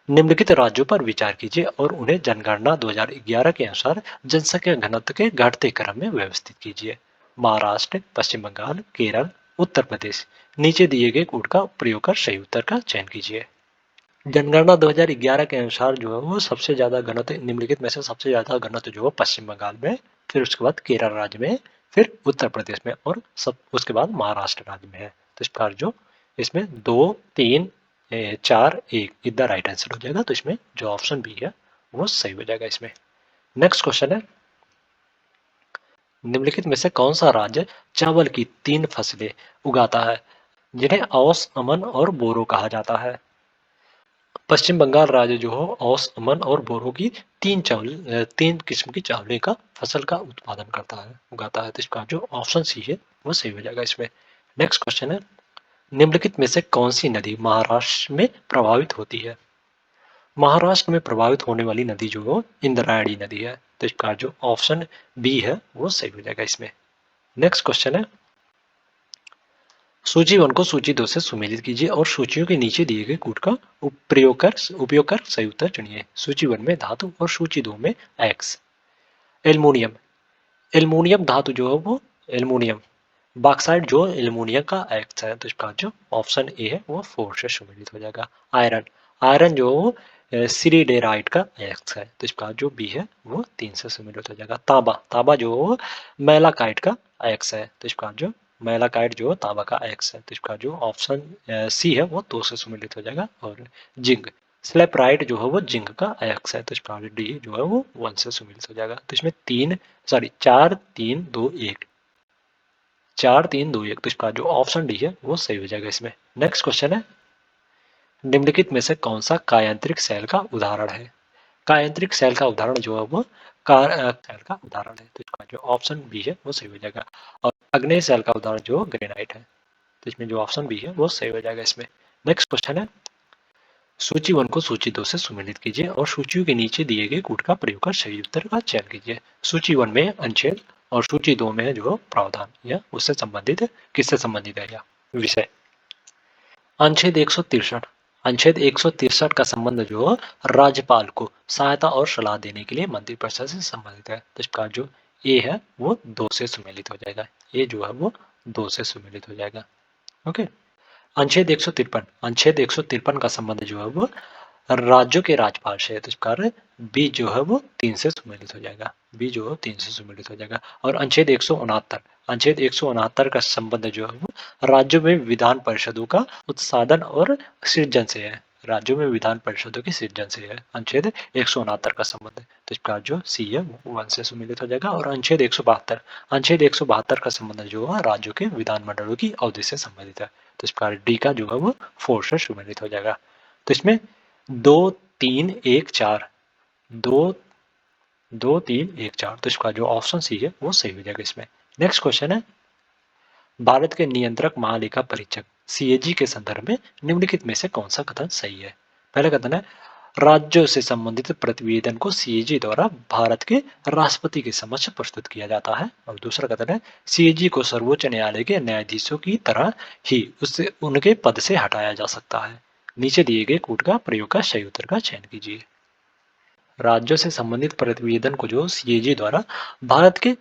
निम्नलिखित राज्यों पर विचार कीजिए और उन्हें जनगणना 2011 के अनुसार जनसंख्या घनत्व के घटते क्रम में व्यवस्थित कीजिए। महाराष्ट्र, पश्चिम बंगाल, केरल, उत्तर प्रदेश। नीचे दिए गए कोड का प्रयोग कर सही उत्तर का चयन कीजिए। जनगणना 2011 के अनुसार जो है वो सबसे ज्यादा घनत्व निम्नलिखित में से सबसे ज्यादा घनत्व जो है पश्चिम बंगाल में, फिर उसके बाद केरल राज्य में, फिर उत्तर प्रदेश में और सब उसके बाद महाराष्ट्र राज्य में है। तो इस प्रकार जो इसमें 2, 3, 4, 1 इधर राइट आंसर हो जाएगा। तो इसमें जो ऑप्शन बी है वो सही हो जाएगा इसमें। नेक्स्ट क्वेश्चन है, निम्नलिखित में से कौन सा राज्य चावल की 3 फसलें उगाता है जिन्हें औस, अमन और बोरो कहा जाता है? पश्चिम बंगाल राज्य जो हो औस, अमन और बोरो की 3 किस्म की चावल का फसल का उत्पादन करता है, उगाता है। तो इसका जो ऑप्शन सी है वो सही हो जाएगा इसमें। नेक्स्ट क्वेश्चन है, निम्नलिखित में से कौन सी नदी महाराष्ट्र में प्रभावित होती है? महाराष्ट्र में प्रभावित होने वाली नदी जो हो इंद्रायणी नदी है। तो इसका जो ऑप्शन बी है वो सही हो जाएगा इसमें। नेक्स्ट क्वेश्चन है, सूची 1 को सूची 2 से सुमेलित कीजिए और सूचियों के नीचे दिए गए कोड का उपयोग कर सही उत्तर चुनिए। सूची 1 में धातु और सूची 2 में एक्स। एल्युमिनियम, एल्युमिनियम धातु जो है वो एल्युमिनियम, बॉक्साइट जो एल्युमिनियम का एक्स है। तो इसका जो ऑप्शन ए है वो 4 से सुमेलित हो जाएगा। आयरन, आयरन जो सिरिडेराइट का एक्स है। तो इसका जो बी है वो 3 से सम्मिलित हो जाएगा। तांबा, तांबा जो मैलाकाइट का एक्स है। तो इसका जो मैलाकाइट जो तांबा का एक्स है। तो इसका जो ऑप्शन सी है वो 2 से सम्मिलित हो जाएगा। और जिंक, स्लेपराइट जो है वो जिंक का एक्स है। तो इसका डी जो है वो 1 से सम्मिलित हो जाएगा। तो इसमें 4 3 2 1, 4 3 2 1। तो इसका जो ऑप्शन डी है वो सही हो जाएगा इसमें। नेक्स्ट क्वेश्चन है, निम्नलिखित में से कौन सा कायांत्रिक सेल का उदाहरण है? कायांत्रिक सेल का उदाहरण जो है वो सेल का उदाहरण है। तो इसका जो ऑप्शन बी है वो सही हो जाएगा। और अग्नेय सेल का उदाहरण जो ग्रेनाइट है। तो इसमें जो ऑप्शन बी है वो सही हो जाएगा इसमें। नेक्स्ट क्वेश्चन है, सूची 1 को सूची 2 से सुमेलित कीजिए और सूचियों के नीचे दिए गए कूट का प्रयोग कर सही उत्तर का चयन कीजिए। सूची 1 में अनुच्छेद और सूची 2 में जो प्रावधान या उससे संबंधित किससे संबंधित है या विषय। अनुच्छेद 163 अनुच्छेद 163 का संबंध जो राज्यपाल को सहायता और सलाह देने के लिए मंत्रिपरिषद से संबंधित है। तो इसका जो ए है वो 2 से सुमेलित हो जाएगा। ए जो है वो 2 से सुमेलित हो जाएगा। ओके। अनुच्छेद 153 अनुच्छेद 153 का संबंध जो है वो राज्यों के राज्यपाल से है। तो इस कारण बी जो है वो 3 से सुमेलित हो जाएगा। बी जो है 3 से सुमेलित हो जाएगा। और अनुच्छेद 169 का संबंध जो है वो राज्यों में विधान परिषदों का उत्साधन और सृजन से है। राज्यों में विधान परिषदों की सृजन से है अनुच्छेद 169 का संबंध। तो इसका जो सी है वो 1 से सुमेलित हो जाएगा। और अनुच्छेद 172 का संबंध जो है राज्यों के विधानमंडलों की अवधि से संबंधित है। तो इस प्रकार डी का जो है वो 4 से सुमेलित हो जाएगा। तो इसमें 2 3 1 4 2 2 3 1 4 तो इसका जो ऑप्शन सी है वो सही हो जाएगा इसमें। नेक्स्ट क्वेश्चन है, भारत के नियंत्रक महालेखा परीक्षक सीएजी के संदर्भ में निम्नलिखित में से कौन सा कथन सही है। पहला कथन है, राज्यों से संबंधित प्रतिवेदन को सीएजी द्वारा भारत के राष्ट्रपति के समक्ष प्रस्तुत किया जाता है। और दूसरा कथन है, सीएजी को सर्वोच्च न्यायालय के न्यायाधीशों की तरह ही उससे उनके पद से हटाया जा सकता है। नीचे दिए गए कूट का प्रयोग का सही उत्तर का चयन कीजिए। राज्यों से संबंधित प्रतिवेदन को जो सीएजी द्वारा भारत के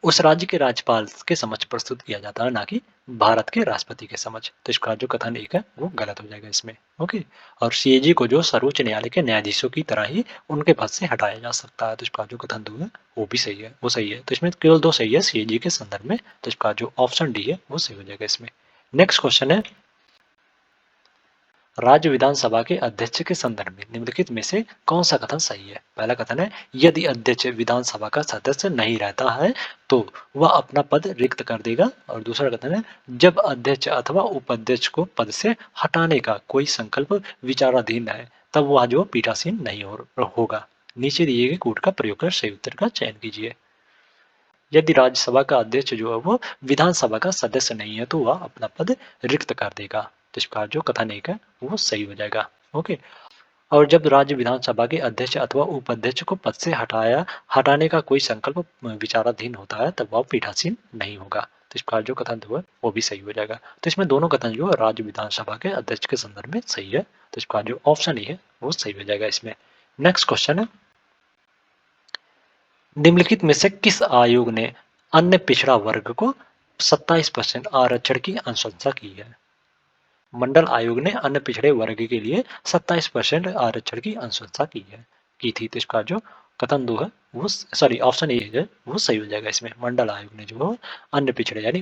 उस राज्य के राज्यपाल के समक्ष प्रस्तुत किया जाता है, ना कि भारत के राष्ट्रपति के समक्ष। तो इसका जो कथन एक है वो गलत हो जाएगा इसमें। ओके। और सीएजी को जो सर्वोच्च न्यायालय के न्यायाधीशों की तरह ही उनके पद से हटाया जा सकता है। तो इसका जो कथन 2 है वो भी सही है, वो सही है। तो इसमें केवल 2 सही है सीएजी के संदर्भ में। तो इसका जो ऑप्शन डी है वो सही हो जाएगा इसमें। नेक्स्ट क्वेश्चन है, राज्य विधानसभा के अध्यक्ष के संदर्भ में निम्नलिखित में से कौन सा कथन सही है। पहला कथन है, यदि अध्यक्ष विधानसभा का सदस्य नहीं रहता है तो वह अपना पद रिक्त कर देगा। और दूसरा कथन है, जब अध्यक्ष अथवा उपाध्यक्ष को पद से हटाने का कोई संकल्प विचाराधीन है तब वह जो पीठासीन नहीं होगा। नीचे दिए गए कूट का प्रयोग कर सही उत्तर का चयन कीजिए। यदि राज्यसभा का अध्यक्ष जो है वो विधानसभा का सदस्य नहीं है तो वह अपना पद रिक्त कर देगा। तो इसका जो कथन एक है वो सही हो जाएगा। ओके। और जब राज्य विधानसभा के अध्यक्ष अथवा उपाध्यक्ष को पद से हटाने का कोई संकल्प विचाराधीन होता है तब वह पीठासीन नहीं होगा। तो इसका जो कथन है वो भी सही हो जाएगा। तो इसमें दोनों कथन जो राज्य विधानसभा के अध्यक्ष के संदर्भ में सही है। तो इसका जो ऑप्शन ही है वो सही हो जाएगा इसमें। नेक्स्ट क्वेश्चन है, निम्नलिखित में से किस आयोग ने अन्य पिछड़ा वर्ग को 27% आरक्षण की अनुशंसा की है। मंडल आयोग ने अन्य पिछड़े वर्ग के लिए 27% आरक्षण की अनुशंसा की थी। तो इसका जो कथन 2 है वो सॉरी ऑप्शन ए है वो सही हो जाएगा इसमें। मंडल आयोग ने जो अन्य पिछड़े यानी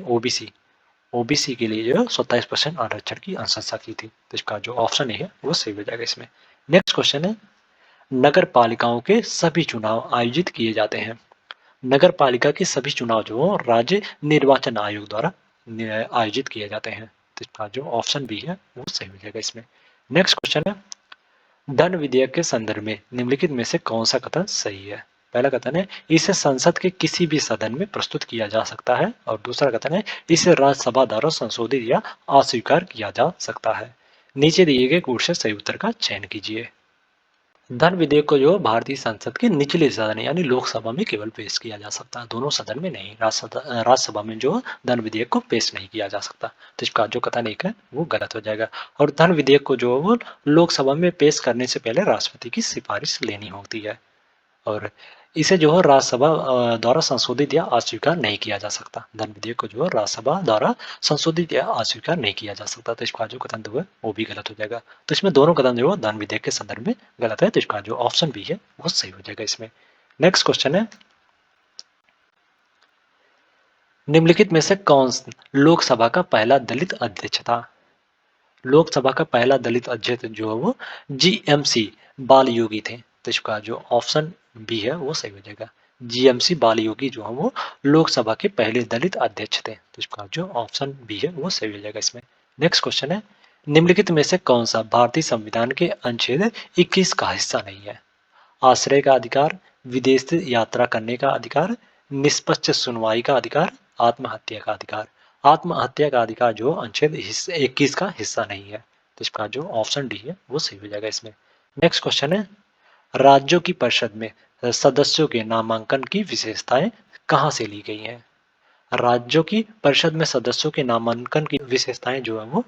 ओबीसी के लिए जो 27% आरक्षण की अनुशंसा की थी। तो इसका जो ऑप्शन ए है वो सही हो जाएगा इसमें। नेक्स्ट क्वेश्चन है, नगर पालिकाओं के सभी चुनाव आयोजित किए जाते हैं। नगर पालिका के सभी चुनाव जो राज्य निर्वाचन आयोग द्वारा आयोजित किए जाते हैं। तो इसका जो ऑप्शन बी है वो सही हो जाएगा इसमें। नेक्स्ट क्वेश्चन है, धन विधेयक के संदर्भ में निम्नलिखित में से कौन सा कथन सही है। पहला कथन है, इसे संसद के किसी भी सदन में प्रस्तुत किया जा सकता है। और दूसरा कथन है, इसे राज्यसभा द्वारा संशोधित या अस्वीकार किया जा सकता है। नीचे दिए गए कूट से सही उत्तर का चयन कीजिए। धन विधेयक को जो भारतीय संसद के निचले सदन यानी लोकसभा में केवल पेश किया जा सकता है, दोनों सदन में नहीं। राज्यसभा में जो धन विधेयक को पेश नहीं किया जा सकता। तो इसका जो कथन एक है वो गलत हो जाएगा। और धन विधेयक को जो वो लोकसभा में पेश करने से पहले राष्ट्रपति की सिफारिश लेनी होती है। और इसे जो है राज्यसभा द्वारा संशोधित या अस्वीकार नहीं किया जा सकता। धन विधेयक को जो है राज्यसभा द्वारा संशोधित या अस्वीकार नहीं किया जा सकता। तो इसका जो कथन जो है वो भी गलत हो जाएगा। तो इसमें दोनों कथन जो है धन विधेयक के संदर्भ में गलत है। तो इसका जो ऑप्शन बी है वो सही हो जाएगा इसमें। नेक्स्ट क्वेश्चन है, निम्नलिखित में से कौन लोकसभा का पहला दलित अध्यक्ष था। लोकसभा का पहला दलित अध्यक्ष जो है वो जीएमसी बाल योगी थे। तो इसका जो ऑप्शन बी है वो सही हो जाएगा। जीएमसी बाल योगी जो है वो लोकसभा के पहले दलित अध्यक्ष थे। तो इसका जो ऑप्शन बी है वो सही हो जाएगा इसमें। नेक्स्ट क्वेश्चन है, निम्नलिखित में से कौन सा भारतीय संविधान के अनुच्छेद 21 का हिस्सा नहीं है। आश्रय का अधिकार, विदेश यात्रा करने का अधिकार, निष्पक्ष सुनवाई का अधिकार, आत्महत्या का अधिकार। आत्महत्या का अधिकार जो अनुच्छेद 21 का हिस्सा नहीं है। तो तो इसका जो ऑप्शन डी है वो सही हो जाएगा इसमें। नेक्स्ट क्वेश्चन है, राज्यों की परिषद में सदस्यों के नामांकन की विशेषताएं कहाँ से ली गई हैं? राज्यों की परिषद में सदस्यों के नामांकन की विशेषताएं जो है वो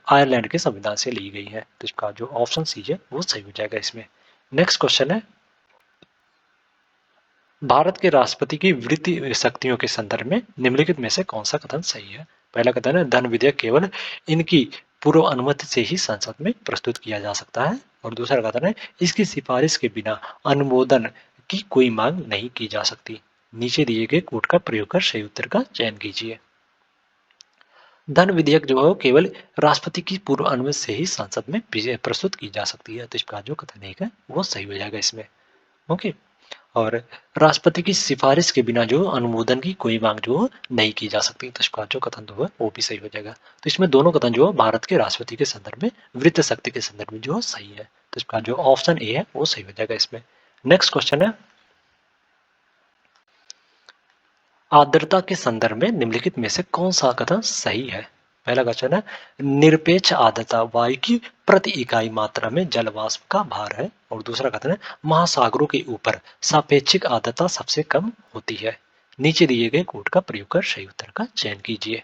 आयरलैंड के संविधान से ली गई है, तो इसका जो ऑप्शन सी है वो सही हो जाएगा इसमें। नेक्स्ट क्वेश्चन है, भारत के राष्ट्रपति की वृत्ति शक्तियों के संदर्भ में निम्नलिखित में से कौन सा कथन सही है? पहला कथन है, धन विधेयक केवल इनकी पूर्व अनुमति से ही संसद में प्रस्तुत किया जा सकता है। और दूसरा कथन है, इसकी सिफारिश के बिना अनुमोदन की कोई मांग नहीं की जा सकती। नीचे दिए गए कोड का प्रयोग कर सही उत्तर का चयन कीजिए। धन विधेयक जो है केवल राष्ट्रपति की पूर्व अनुमति से ही संसद में प्रस्तुत की जा सकती है, तो इसका जो कथन एक है वो सही हो जाएगा इसमें। ओके। और राष्ट्रपति की सिफारिश के बिना जो अनुमोदन की कोई मांग जो नहीं की जा सकती, तो इसका जो कथन जो है वो भी सही हो जाएगा। तो इसमें दोनों कथन जो है भारत के राष्ट्रपति के संदर्भ में, वृत्त शक्ति के संदर्भ में जो सही है, तो इसका जो ऑप्शन ए है वो सही हो जाएगा इसमें। नेक्स्ट क्वेश्चन है, आर्द्रता के संदर्भ में निम्नलिखित में से कौन सा कथन सही है? पहला क्वेश्चन है, निरपेक्ष आर्द्रता वायु की प्रति इकाई मात्रा में जल वाष्प का भार है। और दूसरा कथन है, महासागरों के ऊपर सापेक्षिक आर्द्रता सबसे कम होती है। नीचे दिए गए कोड का प्रयोग कर सही उत्तर का चयन कीजिए।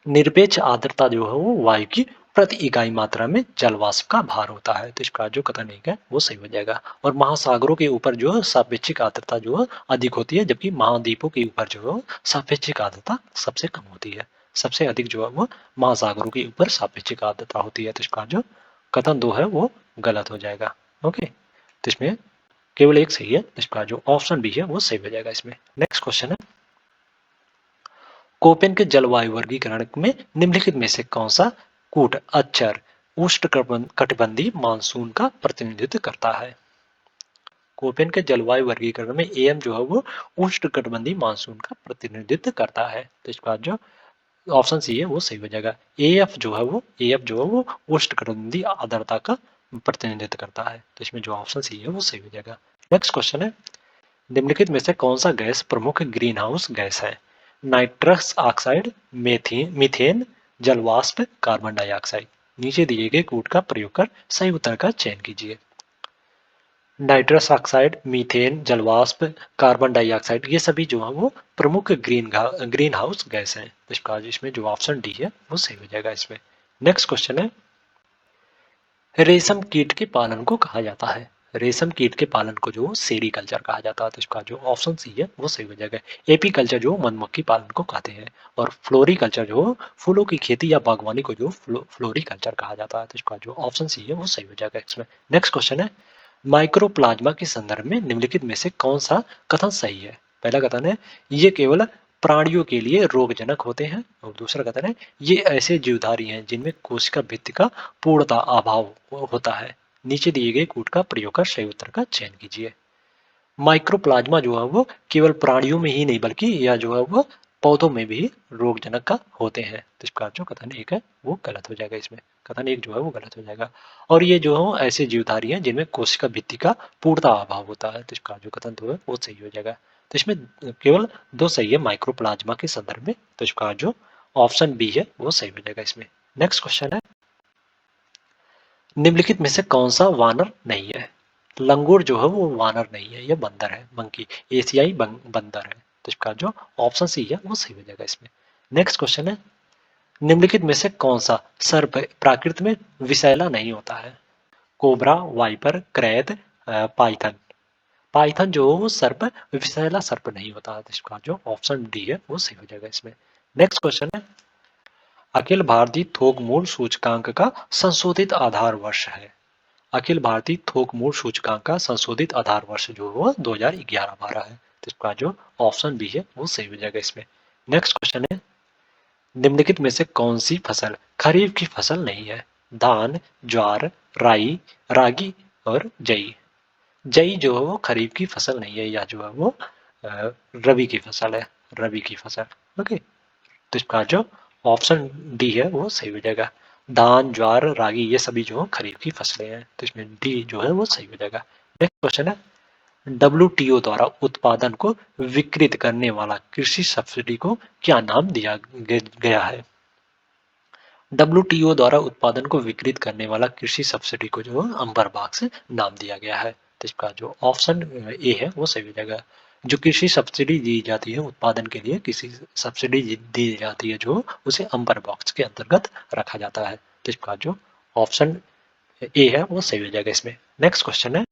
निरपेक्ष आर्द्रता जो है वो वायु की प्रति इकाई मात्रा में जल वाष्प का भार होता है, तो इसका जो कथन एक है वो सही हो जाएगा। और महासागरों के ऊपर जो है सापेक्षिक आर्द्रता जो है अधिक होती है, जबकि महाद्वीपों के ऊपर जो है सापेक्षिक आर्द्रता सबसे कम होती है। सबसे अधिक जो है वो महासागरों के ऊपर सापेक्षिक आर्द्रता होती है, तो इसका जो कथन दो है वो गलत हो जाएगा। ओके, तो इसमें केवल एक सही है, तो इसका जो ऑप्शन बी है वो सही हो जाएगा इसमें। नेक्स्ट क्वेश्चन है, कोपेन के जलवायु वर्गीकरण में निम्नलिखित में से कौन सा कूट अक्षर उष्णकटिबंधीय मानसून का प्रतिनिधित्व करता है? कोपेन के जलवायु वर्गीकरण में एम जो है वो उष्णकटिबंधीय मानसून का प्रतिनिधित्व करता है, तो इसका जो ऑप्शन सी है वो सही हो जाएगा। एफ जो है वो उष्णकटिबंधीय आर्द्रता का प्रतिनिधित्व करता है, तो इसमें जो ऑप्शन सी है वो सही हो जाएगा। नेक्स्ट क्वेश्चन है, निम्नलिखित में से कौन सा गैस प्रमुख ग्रीन हाउस गैस है? नाइट्रस ऑक्साइड, मीथेन, जलवाष्प, कार्बन डाइऑक्साइड। नीचे दिए गए कोड का प्रयोग कर सही उत्तर का चयन कीजिए। नाइट्रस ऑक्साइड, मीथेन, जलवाष्प, कार्बन डाइऑक्साइड ये सभी जो है वो प्रमुख ग्रीन हाउस गैस हैं, इसका इसमें जो ऑप्शन डी है वो सही हो जाएगा इसमें। नेक्स्ट क्वेश्चन है, रेशम कीट के पालन को कहा जाता है? रेशम कीट के पालन को जो सेरीकल्चर कहा जाता है, तो इसका जो ऑप्शन सी है वो सही हो जाएगा। एपी कल्चर जो मधुमक्खी पालन को कहते हैं, और फ्लोरिकल्चर जो फूलों की खेती या बागवानी को जो फ्लोरिकल्चर कहा जाता है, तो इसका जो ऑप्शन सी है वो सही हो जाएगा इसमें। नेक्स्ट क्वेश्चन है, माइक्रोप्लाज्मा के संदर्भ में निम्नलिखित में से कौन सा कथन सही है? पहला कथन है, ये केवल प्राणियों के लिए रोगजनक होते हैं। और दूसरा कथन है, ये ऐसे जीवधारी हैं जिनमें कोशिका भित्ति का पूर्णता अभाव होता है। नीचे दिए गए कोड का प्रयोग कर सही उत्तर का चयन कीजिए। माइक्रोप्लाज्मा जो है वो केवल प्राणियों में ही नहीं बल्कि यह जो है वो पौधों में भी रोगजनक का होते हैं, तो इसका जो कथन एक है वो गलत हो जाएगा इसमें। कथन एक जो है वो गलत हो जाएगा। और ये जो है ऐसे जीवधारी हैं जिनमें कोशिका भित्ति का पूर्णता अभाव होता है, तो इसका जो कथन दो है वो सही हो जाएगा। तो इसमें केवल दो सही है माइक्रोप्लाज्मा के संदर्भ में, तो इसका जो ऑप्शन बी है वो सही हो जाएगा इसमें। नेक्स्ट क्वेश्चन है, निम्नलिखित में से कौन सा वानर नहीं है? लंगूर जो है वो वानर नहीं है, यह बंदर है, मंकी, एशियाई बंदर है, तो इसका जो ऑप्शन सी है वो सही हो जाएगा इसमें। नेक्स्ट क्वेश्चन है, निम्नलिखित में से कौन सा सर्प प्रकृति में विषैला नहीं होता है? Cobra, viper, krait, python. Python जो वो सर्प विषैला सर्प नहीं होता है, तो इसका जो ऑप्शन डी है वो सही हो जाएगा इसमें। नेक्स्ट क्वेश्चन है, अखिल भारतीय थोक मूल्य सूचकांक का संशोधित आधार वर्ष है? अखिल भारतीय थोक मूल्य सूचकांक का संशोधित आधार वर्ष जो वो 2011-12 है, तो इसका जो ऑप्शन बी है वो सही हो जाएगा इसमें। नेक्स्ट क्वेश्चन है, निम्नलिखित में से कौन सी फसल खरीफ की फसल नहीं है? धान, ज्वार, राई, रागी और जई। जई जो है वो खरीफ की फसल नहीं है, या जो है वो रबी की फसल है, रबी की फसल। ओके, तो इसका जो ऑप्शन डी है वो सही हो जाएगा। धान, ज्वार, रागी ये सभी जो खरीफ की फसलें हैं, तो इसमें डी जो है वो सही हो जाएगा। नेक्स्ट क्वेश्चन है, डब्ल्यूटीओ द्वारा उत्पादन को विकृत करने वाला कृषि सब्सिडी को क्या नाम दिया गया है? डब्ल्यूटीओ द्वारा उत्पादन को विकृत करने वाला कृषि सब्सिडी को जो अंबर बॉक्स नाम दिया गया है। तो इसका जो ऑप्शन ए है वो सही हो जाएगा। जो कृषि सब्सिडी दी जाती है उत्पादन के लिए, किसी सब्सिडी दी जाती है जो उसे अंबर बॉक्स के अंतर्गत रखा जाता है। तो इसका जो ऑप्शन ए है वो सही हो जाएगा इसमें। नेक्स्ट क्वेश्चन है,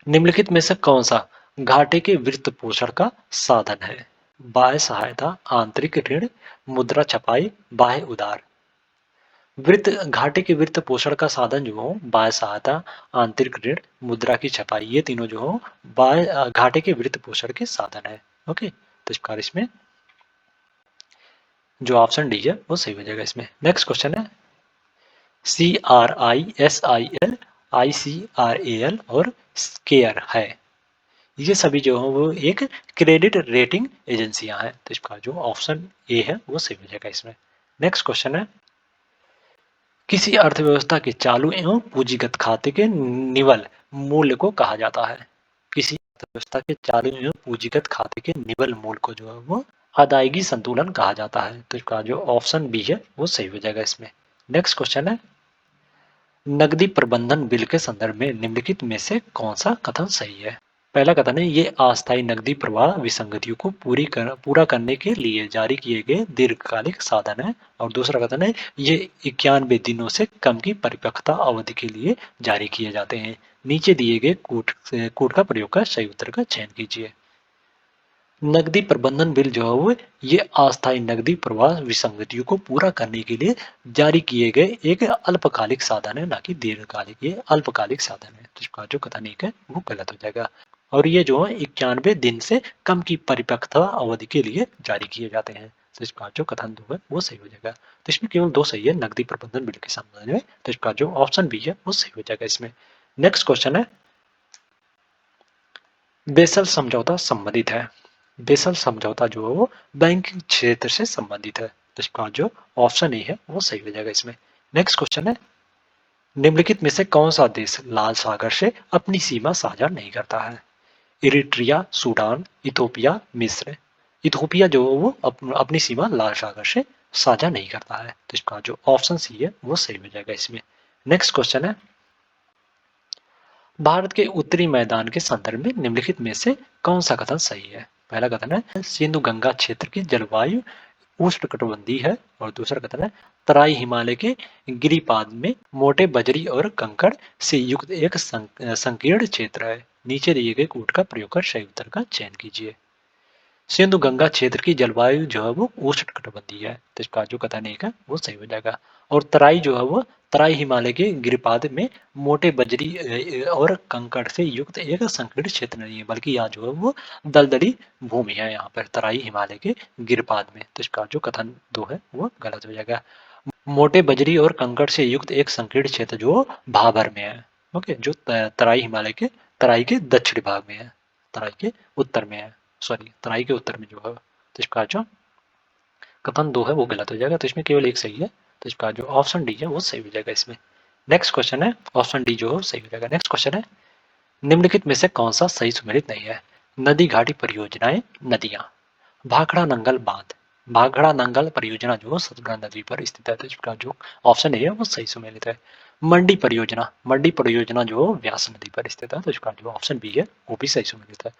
निम्नलिखित में से कौन सा घाटे के वित्त पोषण का साधन है? बाह्य सहायता, आंतरिक ऋण, मुद्रा छपाई, बाह्य उधार। वृत्त घाटे के वित्त पोषण का साधन जो हो बाह्य सहायता, आंतरिक ऋण, मुद्रा की छपाई, ये तीनों जो हो बाह्य घाटे के वित्त पोषण के साधन है। ओके, तो इस प्रकार इसमें जो ऑप्शन डी है वो सही हो जाएगा इसमें। नेक्स्ट क्वेश्चन है, CRISIL, ICRAL और केयर है, ये सभी जो है वो एक क्रेडिट रेटिंग एजेंसियां हैं। तो इसका जो ऑप्शन ए है वो सही हो जाएगा इसमें। नेक्स्ट क्वेश्चन है, किसी अर्थव्यवस्था के चालू एवं पूंजीगत खाते के निवल मूल्य को कहा जाता है? किसी अर्थव्यवस्था के चालू एवं पूंजीगत खाते के निवल मूल्य को जो है वो अदायगी संतुलन कहा जाता है। तो इसका जो ऑप्शन बी है वो सही हो जाएगा इसमें। नेक्स्ट क्वेश्चन है, नकदी प्रबंधन बिल के संदर्भ में निम्नलिखित में से कौन सा कथन सही है? पहला कथन है, ये अस्थायी नकदी प्रवाह विसंगतियों को पूरा करने के लिए जारी किए गए दीर्घकालिक साधन है। और दूसरा कथन है, ये 91 दिनों से कम की परिपक्वता अवधि के लिए जारी किए जाते हैं। नीचे दिए गए कूट का प्रयोग कर सही उत्तर का चयन कीजिए। नकदी प्रबंधन बिल जो है वो ये अस्थायी नकदी प्रवाह विसंगतियों को पूरा करने के लिए जारी किए गए एक अल्पकालिक साधन है, ना कि दीर्घकालिक। ये अल्पकालिक साधन है। तो इसका जो कथन एक है वो गलत हो जाएगा। और ये जो है 91 दिन से कम की परिपक्वता अवधि के लिए जारी किए जाते हैं। तो इसका जो कथन दो है वो सही हो जाएगा। तो इसमें केवल दो सही है नकदी प्रबंधन बिल के संबंध में। तो इसका जो ऑप्शन बी है वो सही हो जाएगा इसमें। नेक्स्ट क्वेश्चन है, बेसल समझौता संबंधित है। बेसल समझौता जो है वो बैंकिंग क्षेत्र से संबंधित है। तो इसका जो ऑप्शन ए है वो सही हो जाएगा इसमें। नेक्स्ट क्वेश्चन है, निम्नलिखित में से कौन सा देश लाल सागर से अपनी सीमा साझा नहीं करता है? इरिट्रिया, सूडान, इथोपिया, मिस्र। इथोपिया जो है वो अपनी सीमा लाल सागर से साझा नहीं करता है। तो इसका जो ऑप्शन सी है वो सही हो जाएगा इसमें। नेक्स्ट क्वेश्चन है, भारत के उत्तरी मैदान के संदर्भ में निम्नलिखित में से कौन सा कथन सही है? पहला कथन है, सिंधु गंगा क्षेत्र की जलवायु उष्णकटिबंधीय है। और दूसरा कथन है, तराई हिमालय के गिरिपाद में मोटे बजरी और कंकड़ से युक्त एक संकीर्ण क्षेत्र है। नीचे दिए गए कूट का प्रयोग कर सही उत्तर का चयन कीजिए। सिंधु गंगा क्षेत्र की जलवायु जो है वो उष्णकटिबंधीय है। तो इसका जो कथन एक है वो सही हो जाएगा। और तराई जो है वो तराई हिमालय के गिरिपाद में मोटे बजरी और कंकड़ से युक्त एक संकीर्ण क्षेत्र नहीं है, बल्कि यहाँ जो है वो दलदली भूमि है यहाँ पर तराई हिमालय के गिरिपाद में। तो इसका जो कथन दो है वो गलत हो जाएगा। मोटे बजरी और कंकड़ से युक्त एक संकीर्ण क्षेत्र जो भाबर में है। ओके, जो तराई हिमालय के तराई के दक्षिणी भाग में है, तराई के उत्तर में है, सॉरी तराई के उत्तर में जो है। तो इसका जो कथन दो है वो गलत हो जाएगा। तो इसमें केवल एक सही है। तो इसका जो ऑप्शन डी है वो सही हो जाएगा इसमें। नेक्स्ट क्वेश्चन है, ऑप्शन डी जो है सही हो जाएगा। नेक्स्ट क्वेश्चन है, निम्नलिखित में से कौन सा सही सुमेलित नहीं है? नदी घाटी परियोजनाएं, नदियां। भाखड़ा नंगल बांध। भाखड़ा नंगल परियोजना जो सतलुज नदी पर स्थित है। तो इसका जो ऑप्शन है वो सही सुमेलित है। मंडी परियोजना, मंडी परियोजना जो व्यास नदी पर स्थित है। तो इसका जो ऑप्शन बी है वो भी सही सुमेलित है।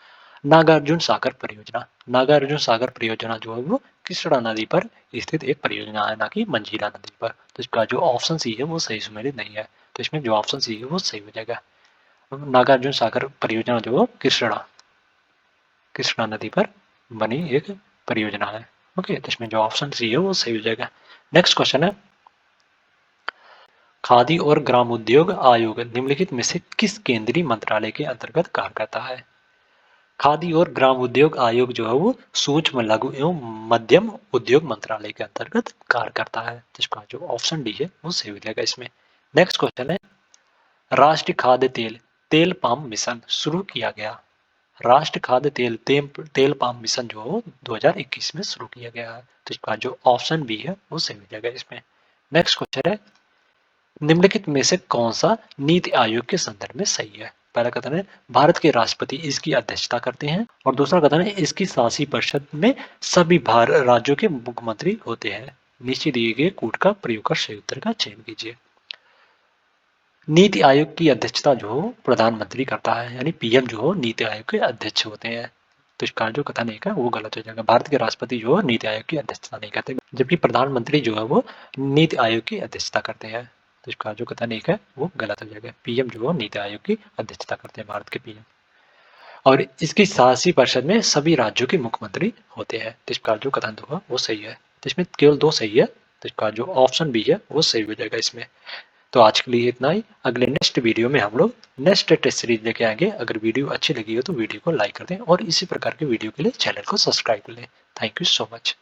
नागार्जुन सागर परियोजना, नागार्जुन सागर परियोजना जो है वो कृष्णा नदी पर स्थित एक परियोजना है, ना कि मंजीरा नदी पर। तो इसका जो ऑप्शन सी है वो सही सुमेलित नहीं है। तो इसमें जो ऑप्शन सी है वो सही हो जाएगा। नागार्जुन सागर परियोजना जो कृष्णा कृष्णा नदी पर बनी एक परियोजना है। ओके, तो इसमें जो ऑप्शन सी है वो सही हो जाएगा। नेक्स्ट क्वेश्चन है, खादी और ग्राम उद्योग आयोग निम्नलिखित में से किस केंद्रीय मंत्रालय के अंतर्गत कार्य करता है? खादी और ग्राम उद्योग आयोग जो है वो सूक्ष्म लघु एवं मध्यम उद्योग मंत्रालय के अंतर्गत कार्य करता है। तो इसका जो ऑप्शन डी है वो सही हो जाएगा इसमें। नेक्स्ट क्वेश्चन है, राष्ट्रीय खाद्य तेल तेल पाम मिशन शुरू किया गया। राष्ट्रीय खाद्य तेल पाम मिशन जो है 2021 में शुरू किया गया है। तो इसका जो ऑप्शन बी है वो सही हो जाएगा इसमें। नेक्स्ट क्वेश्चन है, निम्नलिखित में से कौन सा नीति आयोग के संदर्भ में सही है? पहला कथन है, भारत के राष्ट्रपति इसकी अध्यक्षता करते हैं। और दूसरा कथन है, इसकी शासी परिषद में सभी राज्यों के मुख्यमंत्री होते हैं। नीचे दिए गए कोड का प्रयोग कर सही उत्तर का चयन कीजिए। नीति आयोग की अध्यक्षता जो प्रधानमंत्री करता है, यानी पीएम जो नीति आयोग के अध्यक्ष होते हैं। तो इसका जो कथन एक है वो गलत हो जाएगा। भारत के राष्ट्रपति जो है नीति आयोग की अध्यक्षता नहीं करते, जबकि प्रधानमंत्री जो है वो नीति आयोग की अध्यक्षता करते हैं। तो इसका जो कथन एक है वो गलत हो जाएगा। पीएम जो है नीति आयोग की अध्यक्षता करते हैं, भारत के पीएम। और इसकी शासी परिषद में सभी राज्यों के मुख्यमंत्री होते हैं। तो इसका जो कथन होगा वो सही है। तो इसमें केवल 2 सही है। तो इसका जो ऑप्शन बी है वो सही हो जाएगा इसमें। तो आज के लिए इतना ही। अगले नेक्स्ट वीडियो में हम लोग नेक्स्ट टेस्ट सीरीज लेके आएंगे। अगर वीडियो अच्छी लगी हो तो वीडियो को लाइक कर दें और इसी प्रकार के वीडियो के लिए चैनल को सब्सक्राइब कर लें। Thank you so much.